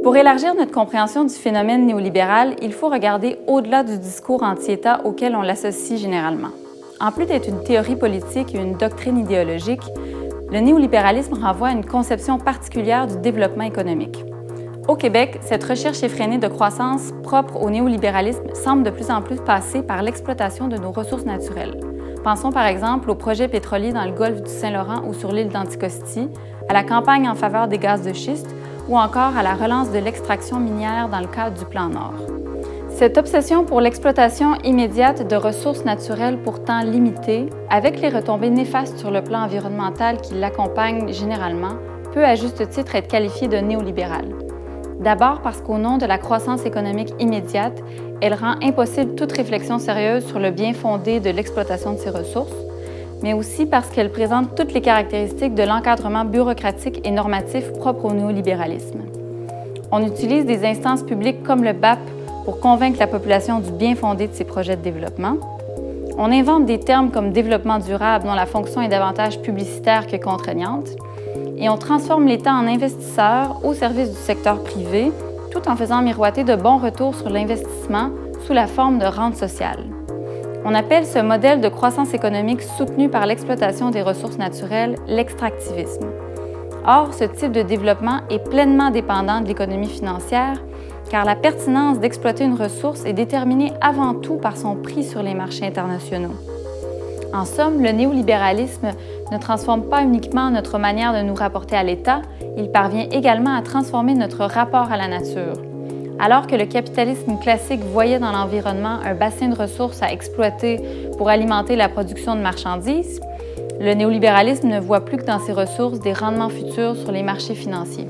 Pour élargir notre compréhension du phénomène néolibéral, il faut regarder au-delà du discours anti-État auquel on l'associe généralement. En plus d'être une théorie politique et une doctrine idéologique, le néolibéralisme renvoie à une conception particulière du développement économique. Au Québec, cette recherche effrénée de croissance propre au néolibéralisme semble de plus en plus passer par l'exploitation de nos ressources naturelles. Pensons par exemple aux projets pétroliers dans le golfe du Saint-Laurent ou sur l'île d'Anticosti, à la campagne en faveur des gaz de schiste ou encore à la relance de l'extraction minière dans le cadre du Plan Nord. Cette obsession pour l'exploitation immédiate de ressources naturelles pourtant limitées, avec les retombées néfastes sur le plan environnemental qui l'accompagnent généralement, peut à juste titre être qualifiée de néolibérale. D'abord parce qu'au nom de la croissance économique immédiate, elle rend impossible toute réflexion sérieuse sur le bien fondé de l'exploitation de ces ressources, mais aussi parce qu'elle présente toutes les caractéristiques de l'encadrement bureaucratique et normatif propre au néolibéralisme. On utilise des instances publiques comme le BAP pour convaincre la population du bien fondé de ces projets de développement. On invente des termes comme développement durable dont la fonction est davantage publicitaire que contraignante. Et on transforme l'État en investisseur au service du secteur privé, tout en faisant miroiter de bons retours sur l'investissement sous la forme de rente sociale. On appelle ce modèle de croissance économique soutenu par l'exploitation des ressources naturelles l'extractivisme. Or, ce type de développement est pleinement dépendant de l'économie financière, car la pertinence d'exploiter une ressource est déterminée avant tout par son prix sur les marchés internationaux. En somme, le néolibéralisme ne transforme pas uniquement notre manière de nous rapporter à l'État, il parvient également à transformer notre rapport à la nature. Alors que le capitalisme classique voyait dans l'environnement un bassin de ressources à exploiter pour alimenter la production de marchandises, le néolibéralisme ne voit plus que dans ces ressources des rendements futurs sur les marchés financiers.